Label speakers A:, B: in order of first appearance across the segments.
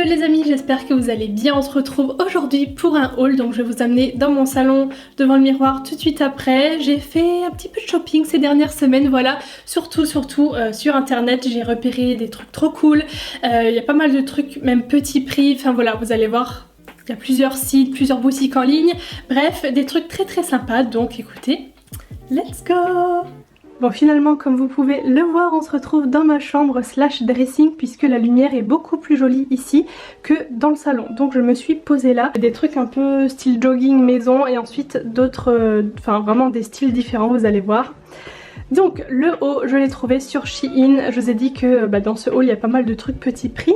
A: Hello les amis, j'espère que vous allez bien. On se retrouve aujourd'hui pour un haul, donc je vais vous amener dans mon salon devant le miroir tout de suite après. J'ai fait un petit peu de shopping ces dernières semaines, voilà, surtout sur internet j'ai repéré des trucs trop cool. Il y a pas mal de trucs, même petit prix, enfin voilà, vous allez voir. Il y a plusieurs sites, plusieurs boutiques en ligne, bref, des trucs très sympas, donc écoutez, let's go! Bon, finalement, comme vous pouvez le voir, on se retrouve dans ma chambre slash dressing puisque la lumière est beaucoup plus jolie ici que dans le salon. Donc je me suis posée là. Des trucs un peu style jogging maison et ensuite d'autres, enfin vraiment des styles différents, vous allez voir. Donc le haut, je l'ai trouvé sur Shein. Je vous ai dit que dans ce haul il y a pas mal de trucs petit prix.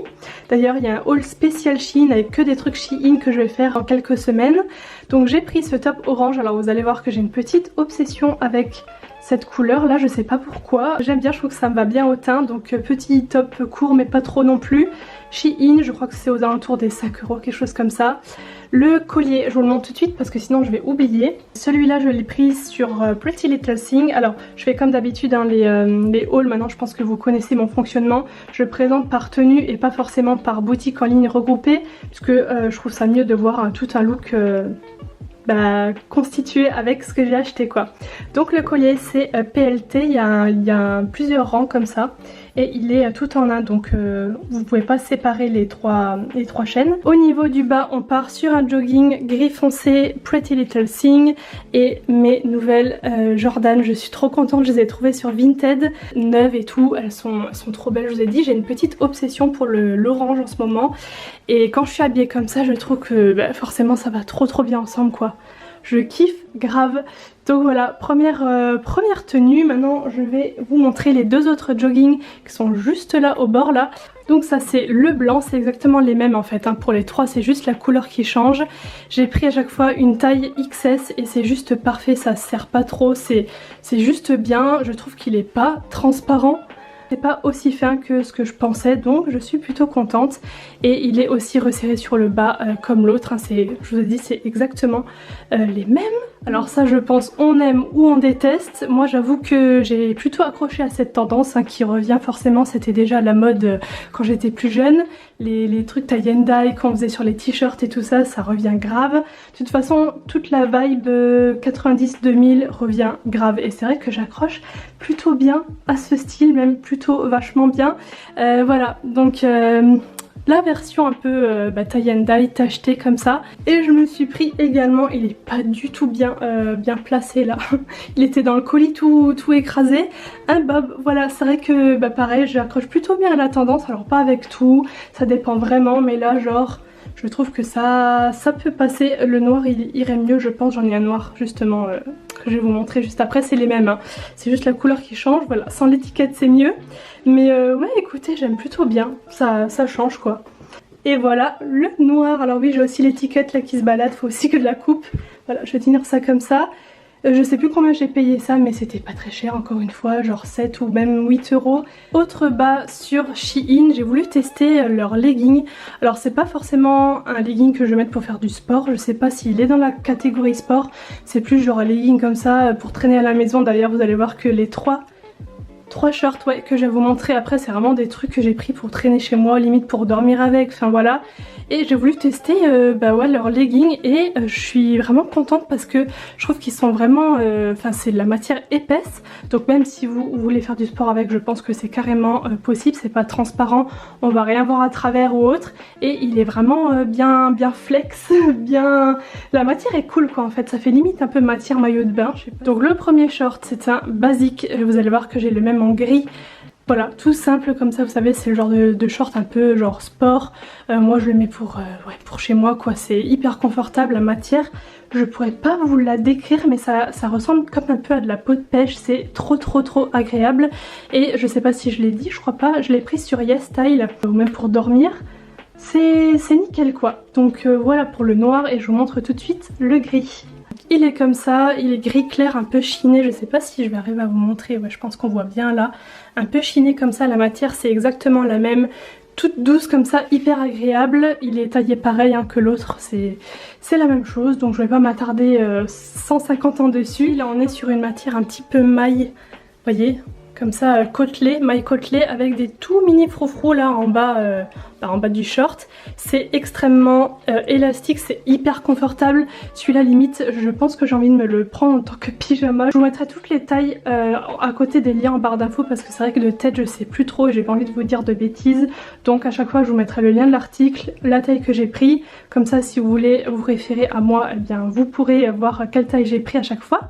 A: D'ailleurs il y a un haul spécial Shein avec que des trucs Shein que je vais faire en quelques semaines. Donc j'ai pris ce top orange. Alors vous allez voir que j'ai une petite obsession avec cette couleur là, je sais pas pourquoi. J'aime bien, je trouve que ça me va bien au teint. Donc petit top court mais pas trop non plus. Shein, je crois que c'est aux alentours des 5 €, quelque chose comme ça. Le collier, je vous le montre tout de suite parce que sinon je vais oublier. Celui-là je l'ai pris sur Pretty Little Thing. Alors je fais comme d'habitude hein, les hauls, maintenant je pense que vous connaissez mon fonctionnement. Je le présente par tenue et pas forcément par boutique en ligne regroupée. Puisque je trouve ça mieux de voir tout un look constitué avec ce que j'ai acheté quoi. Donc le collier c'est PLT, il y a plusieurs rangs comme ça et il est tout en un, donc vous pouvez pas séparer les trois chaînes. Au niveau du bas on part sur un jogging gris foncé Pretty Little Thing et mes nouvelles Jordan. Je suis trop contente, je les ai trouvées sur Vinted, neuves et tout, elles sont trop belles. Je vous ai dit, j'ai une petite obsession pour l'orange en ce moment et quand je suis habillée comme ça je trouve que forcément ça va trop bien ensemble quoi. Je kiffe grave. Donc voilà, première tenue. Maintenant je vais vous montrer les deux autres joggings qui sont juste là au bord là. Donc ça c'est le blanc, c'est exactement les mêmes en fait hein. Pour les trois c'est juste la couleur qui change. J'ai pris à chaque fois une taille XS et c'est juste parfait, ça se serre pas trop, c'est juste bien. Je trouve qu'il est pas transparent. C'est pas aussi fin que ce que je pensais, donc je suis plutôt contente. Et il est aussi resserré sur le bas comme l'autre hein. Je vous ai dit c'est exactement les mêmes. Alors ça je pense on aime ou on déteste. Moi j'avoue que j'ai plutôt accroché à cette tendance hein, qui revient forcément, c'était déjà la mode quand j'étais plus jeune. Les trucs tie and dye qu'on faisait sur les t-shirts et tout ça, ça revient grave. De toute façon toute la vibe 90-2000 revient grave et c'est vrai que j'accroche plutôt bien à ce style, même plutôt vachement bien. Voilà donc la version un peu tie and dye tachetée comme ça. Et je me suis pris également, il est pas du tout bien placé là, il était dans le colis tout écrasé, un bob. Voilà, c'est vrai que pareil j'accroche plutôt bien à la tendance, alors pas avec tout, ça dépend vraiment, mais là genre je trouve que ça peut passer. Le noir il irait mieux je pense, j'en ai un noir justement que je vais vous montrer juste après, c'est les mêmes hein. C'est juste la couleur qui change, voilà, sans l'étiquette c'est mieux. Mais ouais écoutez j'aime plutôt bien, ça change quoi. Et voilà le noir, alors oui j'ai aussi l'étiquette là qui se balade, faut aussi que je la coupe. Voilà, je vais tenir ça comme ça. Je sais plus combien j'ai payé ça mais c'était pas très cher encore une fois, genre 7 ou même 8 €. Autre bas sur Shein, j'ai voulu tester leur legging. Alors c'est pas forcément un legging que je vais mettre pour faire du sport, je sais pas s'il est dans la catégorie sport. C'est plus genre un legging comme ça pour traîner à la maison. D'ailleurs vous allez voir que les trois shorts ouais, que je vais vous montrer après c'est vraiment des trucs que j'ai pris pour traîner chez moi, limite pour dormir avec, enfin voilà. Et j'ai voulu tester ouais, leurs leggings et je suis vraiment contente parce que je trouve qu'ils sont vraiment, enfin c'est de la matière épaisse, donc même si vous voulez faire du sport avec je pense que c'est carrément possible, c'est pas transparent, on va rien voir à travers ou autre, et il est vraiment bien flex, bien, la matière est cool quoi en fait, ça fait limite un peu matière maillot de bain, je sais pas. Donc le premier short c'est un basique, vous allez voir que j'ai le même en gris. Voilà, tout simple comme ça, vous savez, c'est le genre de short un peu genre sport. Moi je le mets pour chez moi quoi, c'est hyper confortable, la matière. Je pourrais pas vous la décrire mais ça ressemble comme un peu à de la peau de pêche, c'est trop agréable. Et je sais pas si je l'ai dit, je crois pas, je l'ai pris sur YesStyle, ou même pour dormir. C'est nickel quoi. Donc voilà pour le noir et je vous montre tout de suite le gris. Il est comme ça, il est gris clair un peu chiné, je sais pas si je vais arriver à vous montrer, ouais je pense qu'on voit bien là, un peu chiné comme ça, la matière c'est exactement la même, toute douce comme ça, hyper agréable. Il est taillé pareil hein, que l'autre, c'est la même chose, donc je vais pas m'attarder 150 ans dessus. Là on est sur une matière un petit peu maille, vous voyez, comme ça côtelé, maille côtelée avec des tout mini froufrous là en bas du short. C'est extrêmement élastique, c'est hyper confortable. Celui-là limite je pense que j'ai envie de me le prendre en tant que pyjama. Je vous mettrai toutes les tailles à côté des liens en barre d'infos parce que c'est vrai que de tête je sais plus trop et j'ai pas envie de vous dire de bêtises. Donc à chaque fois je vous mettrai le lien de l'article, la taille que j'ai pris. Comme ça si vous voulez vous référer à moi, eh bien vous pourrez voir quelle taille j'ai pris à chaque fois.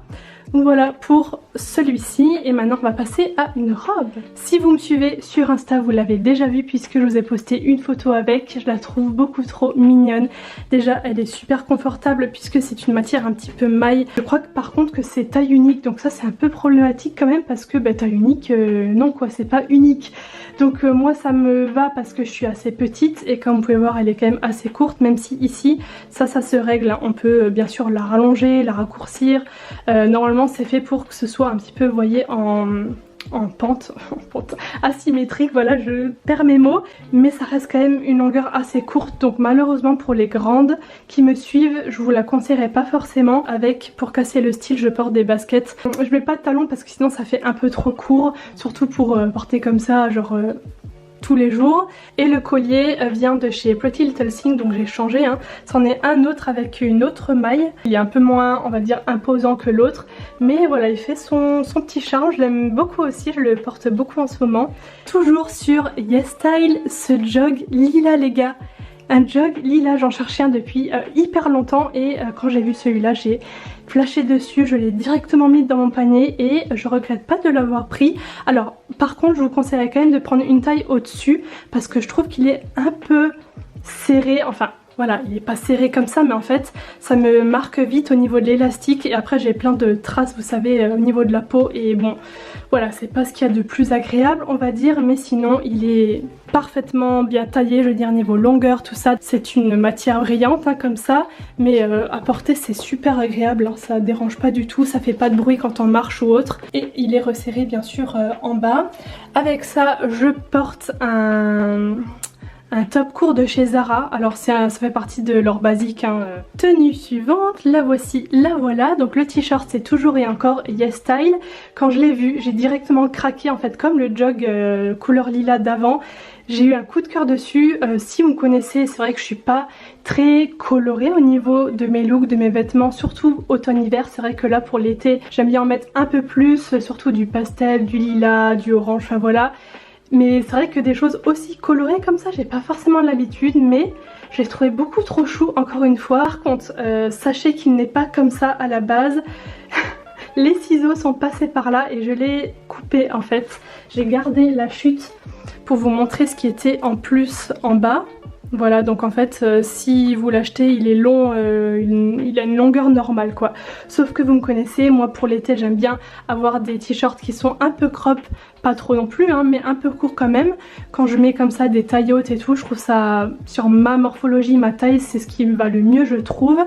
A: Donc voilà pour celui-ci et maintenant on va passer à une robe. Si vous me suivez sur Insta vous l'avez déjà vu puisque je vous ai posté une photo avec, je la trouve beaucoup trop mignonne. Déjà elle est super confortable puisque c'est une matière un petit peu maille. Je crois que par contre que c'est taille unique donc ça c'est un peu problématique quand même parce que taille unique non quoi, c'est pas unique. Donc moi ça me va parce que je suis assez petite et comme vous pouvez voir elle est quand même assez courte, même si ici ça se règle, hein. On peut bien sûr la rallonger, la raccourcir. Normalement c'est fait pour que ce soit un petit peu, vous voyez, en pente asymétrique, voilà, je perds mes mots, mais ça reste quand même une longueur assez courte, donc malheureusement pour les grandes qui me suivent je vous la conseillerais pas forcément. Avec, pour casser le style, je porte des baskets. Je mets pas de talons parce que sinon ça fait un peu trop court, surtout pour porter comme ça genre tous les jours. Et le collier vient de chez Pretty Little Thing, donc j'ai changé, hein. C'en est un autre avec une autre maille, il est un peu moins on va dire imposant que l'autre, mais voilà il fait son petit charme, je l'aime beaucoup aussi, je le porte beaucoup en ce moment. Toujours sur YesStyle, ce jog lila les gars. Un jog lila, j'en cherchais un depuis hyper longtemps et quand j'ai vu celui-là j'ai flashé dessus, je l'ai directement mis dans mon panier et je regrette pas de l'avoir pris. Alors par contre je vous conseillerais quand même de prendre une taille au-dessus parce que je trouve qu'il est un peu serré, enfin voilà, il est pas serré comme ça mais en fait ça me marque vite au niveau de l'élastique et après j'ai plein de traces vous savez au niveau de la peau et bon voilà c'est pas ce qu'il y a de plus agréable on va dire, mais sinon il est parfaitement bien taillé, je veux dire niveau longueur tout ça, c'est une matière brillante hein, comme ça, mais à porter c'est super agréable, hein, ça dérange pas du tout, ça fait pas de bruit quand on marche ou autre et il est resserré bien sûr en bas. Avec ça je porte un top court de chez Zara, alors ça fait partie de leur basique hein. Tenue suivante, la voici, la voilà, donc le t-shirt c'est toujours et encore YesStyle. Quand je l'ai vu j'ai directement craqué en fait, comme le jog couleur lilas d'avant. J'ai eu un coup de cœur dessus, si vous me connaissez c'est vrai que je suis pas très colorée au niveau de mes looks, de mes vêtements, surtout automne-hiver. C'est vrai que là pour l'été j'aime bien en mettre un peu plus, surtout du pastel, du lilas, du orange, enfin voilà. Mais c'est vrai que des choses aussi colorées comme ça j'ai pas forcément l'habitude, mais je l'ai trouvé beaucoup trop chou encore une fois. Par contre sachez qu'il n'est pas comme ça à la base. Les ciseaux sont passés par là et je l'ai coupé en fait. J'ai gardé la chute pour vous montrer ce qui était en plus en bas. Voilà, donc en fait si vous l'achetez il est long, il a une longueur normale quoi. Sauf que vous me connaissez, moi pour l'été j'aime bien avoir des t-shirts qui sont un peu crop, pas trop non plus hein, mais un peu court quand même. Quand je mets comme ça des tailles hautes et tout, je trouve ça, sur ma morphologie, ma taille, c'est ce qui me va le mieux je trouve.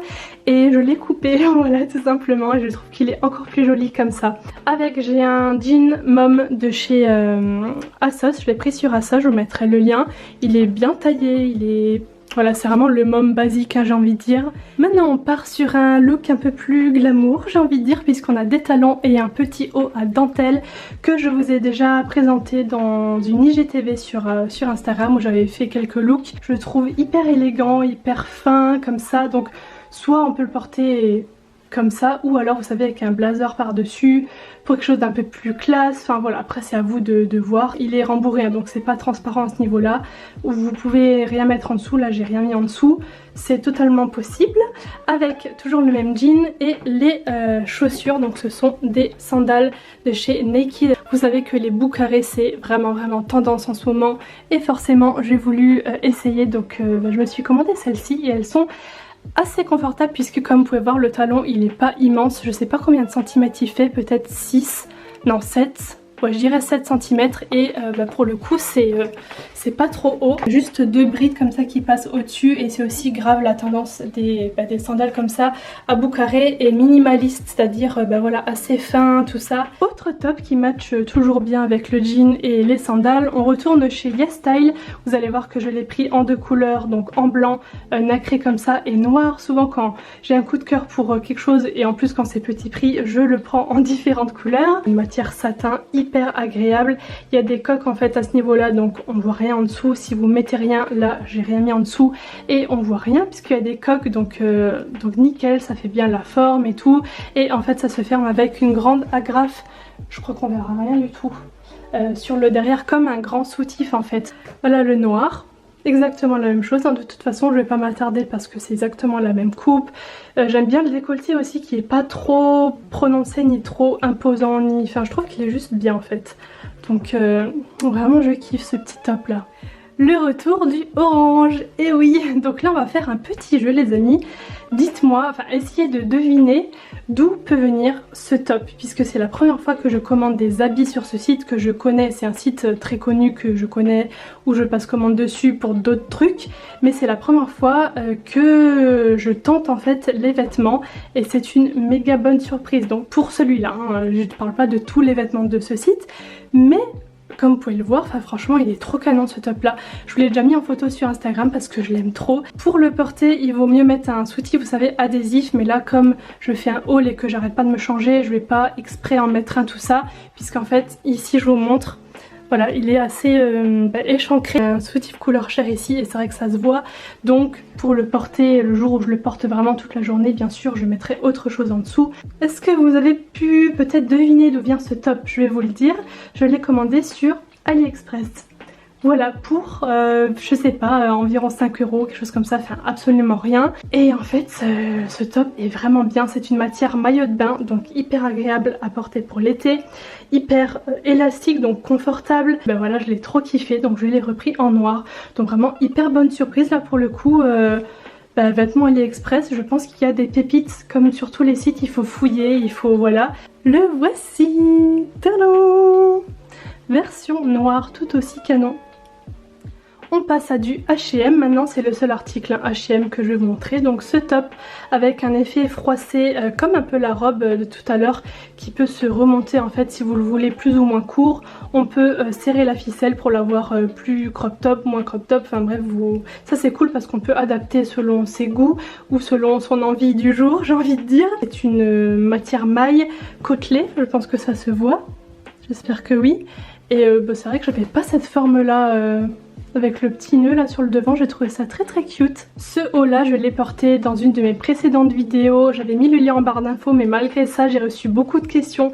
A: Et je l'ai coupé, voilà tout simplement, et je trouve qu'il est encore plus joli comme ça. Avec, j'ai un jean mom de chez ASOS, je l'ai pris sur ASOS, je vous mettrai le lien. Il est bien taillé, il est... Voilà, c'est vraiment le mom basique, hein, j'ai envie de dire. Maintenant, on part sur un look un peu plus glamour, j'ai envie de dire, puisqu'on a des talons et un petit haut à dentelle que je vous ai déjà présenté dans une IGTV sur Instagram où j'avais fait quelques looks. Je le trouve hyper élégant, hyper fin, comme ça. Donc, soit on peut le porter comme ça, ou alors vous savez avec un blazer par dessus pour quelque chose d'un peu plus classe. Enfin voilà, après c'est à vous de voir. Il est rembourré hein, donc c'est pas transparent à ce niveau là, où vous pouvez rien mettre en dessous. Là j'ai rien mis en dessous, c'est totalement possible. Avec toujours le même jean et les chaussures, donc ce sont des sandales de chez Nike. Vous savez que les bouts carrés c'est vraiment tendance en ce moment et forcément j'ai voulu essayer, donc je me suis commandé celles-ci et elles sont assez confortable puisque comme vous pouvez voir le talon il est pas immense, je sais pas combien de centimètres il fait, peut-être 6, non 7, ouais je dirais 7 cm et pour le coup c'est c'est pas trop haut, juste 2 brides comme ça qui passent au-dessus et c'est aussi grave la tendance des sandales comme ça à bout carré et minimaliste, c'est-à-dire voilà, assez fin, tout ça. Autre top qui match toujours bien avec le jean et les sandales, on retourne chez YesStyle. Vous allez voir que je l'ai pris en 2 couleurs, donc en blanc nacré comme ça et noir. Souvent quand j'ai un coup de cœur pour quelque chose et en plus quand c'est petit prix, je le prends en différentes couleurs. Une matière satin hyper agréable. Il y a des coques en fait à ce niveau-là, donc on voit rien en dessous. Si vous mettez rien, là j'ai rien mis en dessous et on voit rien puisqu'il y a des coques, donc nickel, ça fait bien la forme et tout. Et en fait ça se ferme avec une grande agrafe. Je crois qu'on verra rien du tout sur le derrière, comme un grand soutif en fait. Voilà le noir. Exactement la même chose, hein. De toute façon je vais pas m'attarder parce que c'est exactement la même coupe. J'aime bien le décolleté aussi qui est pas trop prononcé ni trop imposant, ni... enfin je trouve qu'il est juste bien en fait. Donc vraiment je kiffe ce petit top là. Le retour du orange, et oui, donc là on va faire un petit jeu les amis. Dites-moi, enfin essayez de deviner d'où peut venir ce top, puisque c'est la première fois que je commande des habits sur ce site que je connais. C'est un site très connu que je connais, où je passe commande dessus pour d'autres trucs, mais c'est la première fois que je tente en fait les vêtements et c'est une méga bonne surprise. Donc pour celui-là, hein, je ne parle pas de tous les vêtements de ce site, mais... comme vous pouvez le voir, franchement il est trop canon ce top là. Je vous l'ai déjà mis en photo sur Instagram parce que je l'aime trop. Pour le porter il vaut mieux mettre un soutif, vous savez, adhésif, mais là comme je fais un haul et que j'arrête pas de me changer, je vais pas exprès en mettre un tout ça, puisqu'en fait ici je vous montre. Voilà, il est assez échancré, un soutif couleur chair ici et c'est vrai que ça se voit. Donc pour le porter le jour où je le porte vraiment toute la journée, bien sûr je mettrai autre chose en dessous. Est-ce que vous avez pu peut-être deviner d'où vient ce top? Je vais vous le dire, je l'ai commandé sur AliExpress. Voilà, pour je sais pas, environ 5 €, quelque chose comme ça, enfin absolument rien. Et en fait ce top est vraiment bien, c'est une matière maillot de bain, donc hyper agréable à porter pour l'été, hyper élastique, donc confortable. Ben voilà, je l'ai trop kiffé, donc je l'ai repris en noir, donc vraiment hyper bonne surprise là pour le coup. Vêtements AliExpress, je pense qu'il y a des pépites comme sur tous les sites, il faut fouiller, il faut, voilà. Le voici, tadam! Version noire tout aussi canon. On passe à du H&M, maintenant c'est le seul article H&M que je vais vous montrer. Donc ce top avec un effet froissé comme un peu la robe de tout à l'heure qui peut se remonter en fait si vous le voulez plus ou moins court. On peut serrer la ficelle pour l'avoir plus crop top, moins crop top, enfin bref, ça c'est cool parce qu'on peut adapter selon ses goûts ou selon son envie du jour, j'ai envie de dire. C'est une matière maille côtelée, je pense que ça se voit, j'espère que oui. Et c'est vrai que j'avais pas cette forme là avec le petit nœud là sur le devant, j'ai trouvé ça très très cute. Ce haut là je l'ai porté dans une de mes précédentes vidéos, j'avais mis le lien en barre d'infos, mais malgré ça j'ai reçu beaucoup de questions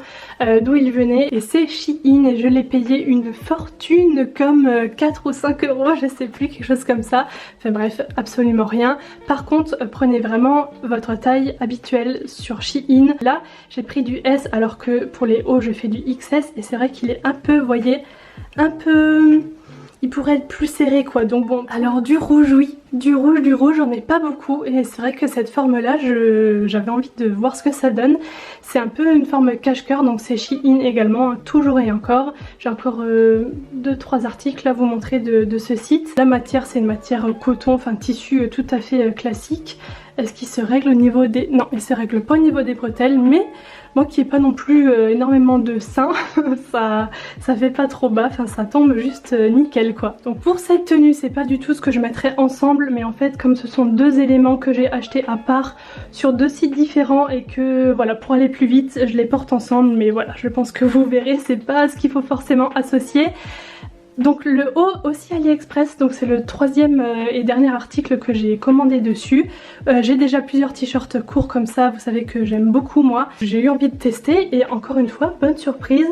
A: d'où il venait, et c'est Shein et je l'ai payé une fortune, comme 4 ou 5 €, je sais plus, quelque chose comme ça. Enfin bref, absolument rien. Par contre prenez vraiment votre taille habituelle sur Shein. Là j'ai pris du S alors que pour les hauts je fais du XS et c'est vrai qu'il est un peu, vous voyez, un peu... il pourrait être plus serré quoi, donc bon. Alors du rouge, oui, du rouge j'en ai pas beaucoup et c'est vrai que cette forme là j'avais envie de voir ce que ça donne. C'est un peu une forme cache-cœur, donc c'est Shein également, hein, toujours et encore. J'ai encore 2-3 articles à vous montrer de ce site. La matière c'est une matière coton, enfin tissu tout à fait classique. Est-ce qu'il se règle au niveau des... non, il se règle pas au niveau des bretelles, mais moi qui n'ai pas non plus énormément de seins, ça fait pas trop bas, enfin ça tombe juste nickel quoi. Donc pour cette tenue, c'est pas du tout ce que je mettrais ensemble, mais en fait comme ce sont 2 éléments que j'ai achetés à part sur 2 sites différents et que voilà, pour aller plus vite, je les porte ensemble, mais voilà, je pense que vous verrez, c'est pas ce qu'il faut forcément associer. Donc le haut aussi AliExpress, donc c'est le 3e et dernier article que j'ai commandé dessus. J'ai déjà plusieurs t-shirts courts comme ça, vous savez que j'aime beaucoup moi. J'ai eu envie de tester et encore une fois, bonne surprise,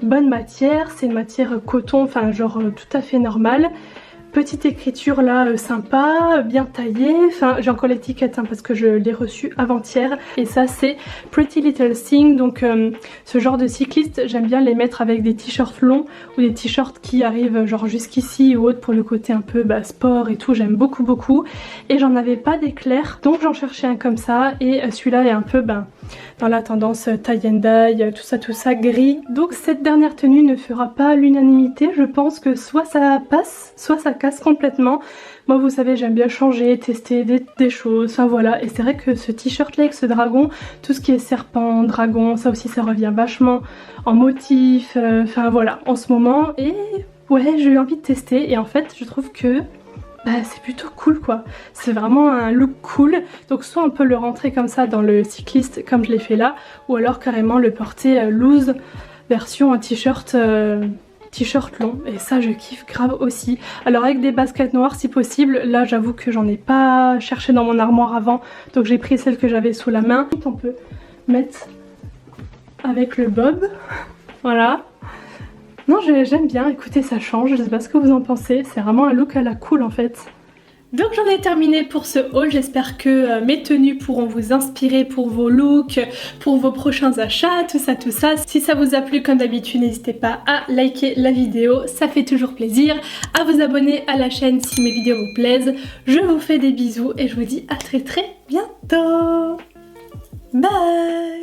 A: bonne matière, c'est une matière coton, enfin genre tout à fait normale. petite écriture là sympa, bien taillée. Enfin j'ai encore l'étiquette hein, parce que je l'ai reçu avant-hier. Et ça c'est Pretty Little Thing. Donc ce genre de cycliste, j'aime bien les mettre avec des t-shirts longs ou des t-shirts qui arrivent genre jusqu'ici ou autre pour le côté un peu sport et tout. J'aime beaucoup beaucoup. Et j'en avais pas d'éclair, donc j'en cherchais un comme ça. Et celui-là est un peu dans la tendance tie and dye, tout ça gris. Donc cette dernière tenue ne fera pas l'unanimité. Je pense que soit ça passe, soit ça casse complètement. Moi vous savez j'aime bien changer, tester des choses, enfin voilà. Et c'est vrai que ce t-shirt là avec ce dragon, tout ce qui est serpent, dragon, ça aussi ça revient vachement en motif, enfin voilà en ce moment. Et ouais j'ai eu envie de tester et en fait je trouve que c'est plutôt cool quoi, c'est vraiment un look cool. Donc soit on peut le rentrer comme ça dans le cycliste comme je l'ai fait là, ou alors carrément le porter loose version un t-shirt long, et ça je kiffe grave aussi. Alors avec des baskets noires si possible. Là j'avoue que j'en ai pas cherché dans mon armoire avant, donc j'ai pris celle que j'avais sous la main. On peut mettre avec le bob, voilà. Non j'aime bien, écoutez ça change, je sais pas ce que vous en pensez, c'est vraiment un look à la cool en fait. Donc j'en ai terminé pour ce haul, j'espère que mes tenues pourront vous inspirer pour vos looks, pour vos prochains achats, tout ça. Si ça vous a plu comme d'habitude, n'hésitez pas à liker la vidéo, ça fait toujours plaisir, à vous abonner à la chaîne si mes vidéos vous plaisent. Je vous fais des bisous et je vous dis à très bientôt. Bye.